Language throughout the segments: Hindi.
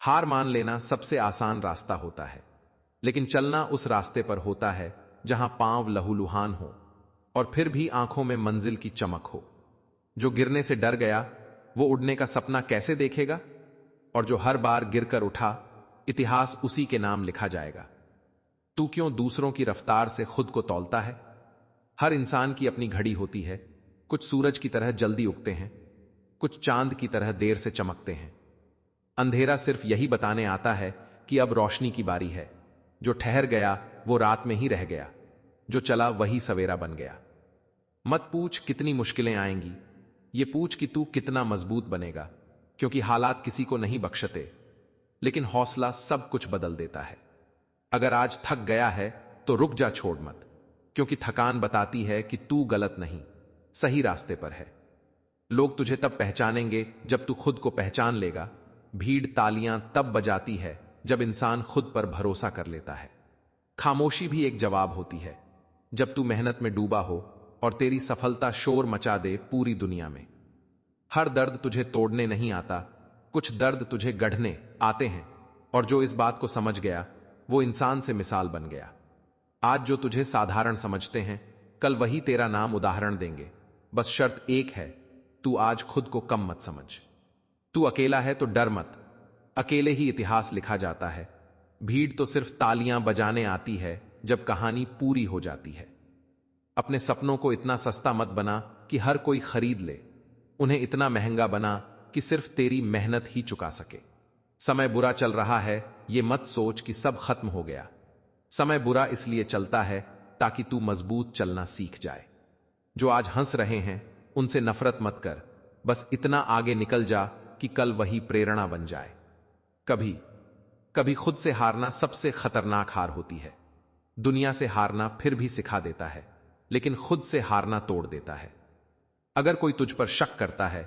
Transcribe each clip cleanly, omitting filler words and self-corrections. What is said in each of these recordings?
हार मान लेना सबसे आसान रास्ता होता है, लेकिन चलना उस रास्ते पर होता है जहां पांव लहूलुहान हो और फिर भी आंखों में मंजिल की चमक हो। जो गिरने से डर गया वो उड़ने का सपना कैसे देखेगा? और जो हर बार गिरकर उठा, इतिहास उसी के नाम लिखा जाएगा। तू क्यों दूसरों की रफ्तार से खुद को तौलता है? हर इंसान की अपनी घड़ी होती है। कुछ सूरज की तरह जल्दी उगते हैं, कुछ चांद की तरह देर से चमकते हैं। अंधेरा सिर्फ यही बताने आता है कि अब रोशनी की बारी है। जो ठहर गया वो रात में ही रह गया, जो चला वही सवेरा बन गया। मत पूछ कितनी मुश्किलें आएंगी, ये पूछ कि तू कितना मजबूत बनेगा, क्योंकि हालात किसी को नहीं बख्शते, लेकिन हौसला सब कुछ बदल देता है। अगर आज थक गया है तो रुक जा, छोड़ मत, क्योंकि थकान बताती है कि तू गलत नहीं, सही रास्ते पर है। लोग तुझे तब पहचानेंगे जब तू खुद को पहचान लेगा। भीड़ तालियां तब बजाती है जब इंसान खुद पर भरोसा कर लेता है। खामोशी भी एक जवाब होती है, जब तू मेहनत में डूबा हो और तेरी सफलता शोर मचा दे पूरी दुनिया में। हर दर्द तुझे तोड़ने नहीं आता, कुछ दर्द तुझे गढ़ने आते हैं, और जो इस बात को समझ गया वो इंसान से मिसाल बन गया। आज जो तुझे साधारण समझते हैं, कल वही तेरा नाम उदाहरण देंगे। बस शर्त एक है, तू आज खुद को कम मत समझ। तू अकेला है तो डर मत, अकेले ही इतिहास लिखा जाता है। भीड़ तो सिर्फ तालियां बजाने आती है जब कहानी पूरी हो जाती है। अपने सपनों को इतना सस्ता मत बना कि हर कोई खरीद ले, उन्हें इतना महंगा बना कि सिर्फ तेरी मेहनत ही चुका सके। समय बुरा चल रहा है ये मत सोच कि सब खत्म हो गया। समय बुरा इसलिए चलता है ताकि तू मजबूत चलना सीख जाए। जो आज हंस रहे हैं उनसे नफरत मत कर, बस इतना आगे निकल जा कि कल वही प्रेरणा बन जाए। कभी कभी खुद से हारना सबसे खतरनाक हार होती है। दुनिया से हारना फिर भी सिखा देता है, लेकिन खुद से हारना तोड़ देता है। अगर कोई तुझ पर शक करता है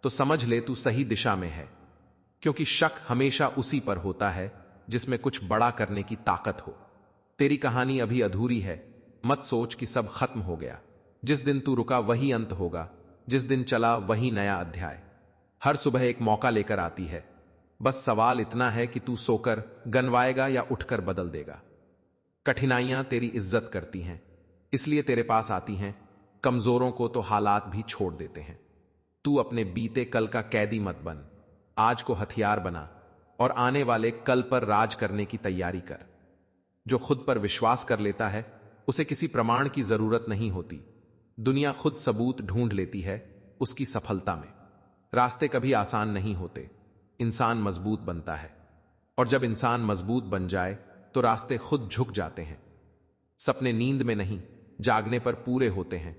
तो समझ ले तू सही दिशा में है, क्योंकि शक हमेशा उसी पर होता है जिसमें कुछ बड़ा करने की ताकत हो। तेरी कहानी अभी अधूरी है, मत सोच कि सब खत्म हो गया। जिस दिन तू रुका वही अंत होगा, जिस दिन चला वही नया अध्याय। हर सुबह एक मौका लेकर आती है, बस सवाल इतना है कि तू सोकर गनवाएगा या उठकर बदल देगा। कठिनाइयां तेरी इज्जत करती हैं, इसलिए तेरे पास आती हैं। कमजोरों को तो हालात भी छोड़ देते हैं। तू अपने बीते कल का कैदी मत बन, आज को हथियार बना और आने वाले कल पर राज करने की तैयारी कर। जो खुद पर विश्वास कर लेता है उसे किसी प्रमाण की जरूरत नहीं होती। दुनिया खुद सबूत ढूंढ लेती है उसकी सफलता में। रास्ते कभी आसान नहीं होते, इंसान मजबूत बनता है, और जब इंसान मजबूत बन जाए तो रास्ते खुद झुक जाते हैं। सपने नींद में नहीं, जागने पर पूरे होते हैं,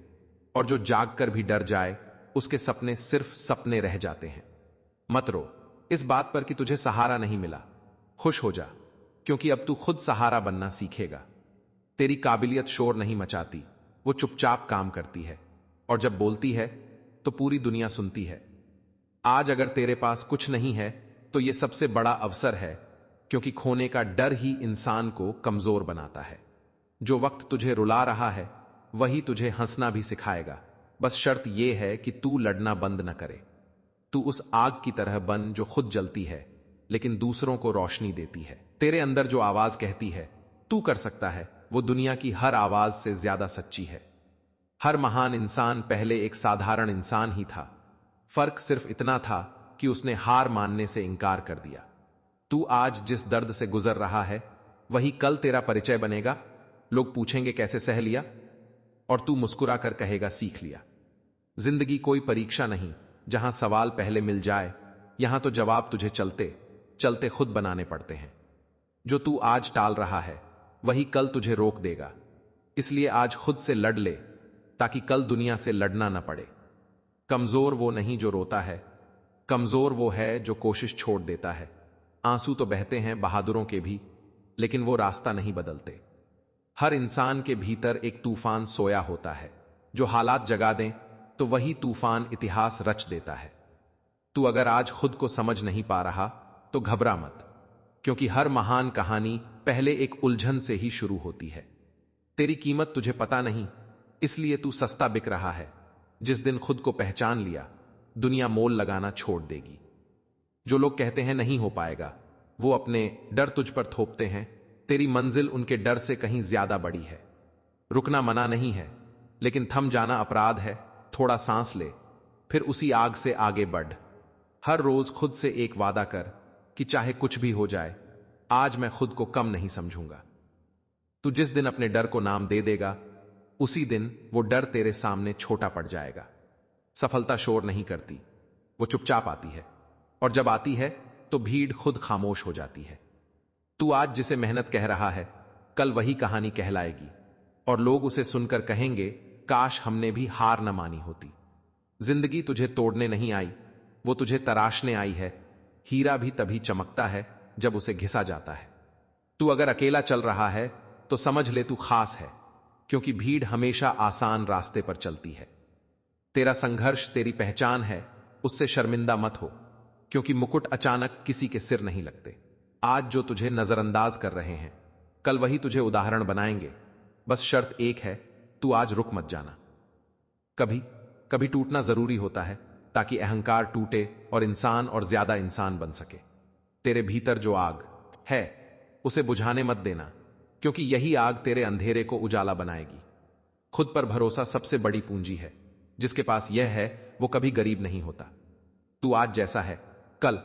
और जो जागकर भी डर जाए उसके सपने सिर्फ सपने रह जाते हैं। मत रो इस बात पर कि तुझे सहारा नहीं मिला, खुश हो जा, क्योंकि अब तू खुद सहारा बनना सीखेगा। तेरी काबिलियत शोर नहीं मचाती, वो चुपचाप काम करती है, और जब बोलती है तो पूरी दुनिया सुनती है। आज अगर तेरे पास कुछ नहीं है तो यह सबसे बड़ा अवसर है, क्योंकि खोने का डर ही इंसान को कमजोर बनाता है। जो वक्त तुझे रुला रहा है वही तुझे हंसना भी सिखाएगा। बस शर्त यह है कि तू लड़ना बंद न करे। तू उस आग की तरह बन जो खुद जलती है लेकिन दूसरों को रोशनी देती है। तेरे अंदर जो आवाज कहती है तू कर सकता है, वो दुनिया की हर आवाज से ज्यादा सच्ची है। हर महान इंसान पहले एक साधारण इंसान ही था। फर्क सिर्फ इतना था कि उसने हार मानने से इंकार कर दिया। तू आज जिस दर्द से गुजर रहा है वही कल तेरा परिचय बनेगा। लोग पूछेंगे कैसे सह लिया, और तू मुस्कुराकर कहेगा सीख लिया। जिंदगी कोई परीक्षा नहीं जहां सवाल पहले मिल जाए, यहां तो जवाब तुझे चलते चलते खुद बनाने पड़ते हैं। जो तू आज टाल रहा है वही कल तुझे रोक देगा। इसलिए आज खुद से लड़ ले ताकि कल दुनिया से लड़ना न पड़े। कमजोर वो नहीं जो रोता है, कमजोर वो है जो कोशिश छोड़ देता है। आंसू तो बहते हैं बहादुरों के भी, लेकिन वो रास्ता नहीं बदलते। हर इंसान के भीतर एक तूफान सोया होता है, जो हालात जगा दें तो वही तूफान इतिहास रच देता है। तू अगर आज खुद को समझ नहीं पा रहा तो घबरा मत, क्योंकि हर महान कहानी पहले एक उलझन से ही शुरू होती है। तेरी कीमत तुझे पता नहीं, इसलिए तू सस्ता बिक रहा है। जिस दिन खुद को पहचान लिया, दुनिया मोल लगाना छोड़ देगी। जो लोग कहते हैं नहीं हो पाएगा, वो अपने डर तुझ पर थोपते हैं, तेरी मंजिल उनके डर से कहीं ज्यादा बड़ी है। रुकना मना नहीं है, लेकिन थम जाना अपराध है। थोड़ा सांस ले, फिर उसी आग से आगे बढ़। हर रोज खुद से एक वादा कर कि चाहे कुछ भी हो जाए, आज मैं खुद को कम नहीं समझूंगा। तू जिस दिन अपने डर को नाम दे देगा, उसी दिन वो डर तेरे सामने छोटा पड़ जाएगा। सफलता शोर नहीं करती, वो चुपचाप आती है, और जब आती है तो भीड़ खुद खामोश हो जाती है। तू आज जिसे मेहनत कह रहा है, कल वही कहानी कहलाएगी, और लोग उसे सुनकर कहेंगे, काश हमने भी हार न मानी होती। जिंदगी तुझे तोड़ने नहीं आई, वो तुझे तराशने आई है। हीरा भी तभी चमकता है जब उसे घिसा जाता है। तू अगर अकेला चल रहा है तो समझ ले तू खास है, क्योंकि भीड़ हमेशा आसान रास्ते पर चलती है। तेरा संघर्ष तेरी पहचान है, उससे शर्मिंदा मत हो, क्योंकि मुकुट अचानक किसी के सिर नहीं लगते। आज जो तुझे नजरअंदाज कर रहे हैं, कल वही तुझे उदाहरण बनाएंगे। बस शर्त एक है, तू आज रुक मत जाना। कभी कभी टूटना जरूरी होता है, ताकि अहंकार टूटे और इंसान और ज्यादा इंसान बन सके। तेरे भीतर जो आग है, उसे बुझाने मत देना, क्योंकि यही आग तेरे अंधेरे को उजाला बनाएगी। खुद पर भरोसा सबसे बड़ी पूंजी है। जिसके पास यह है, वो कभी गरीब नहीं होता। तू आज जैसा है, कल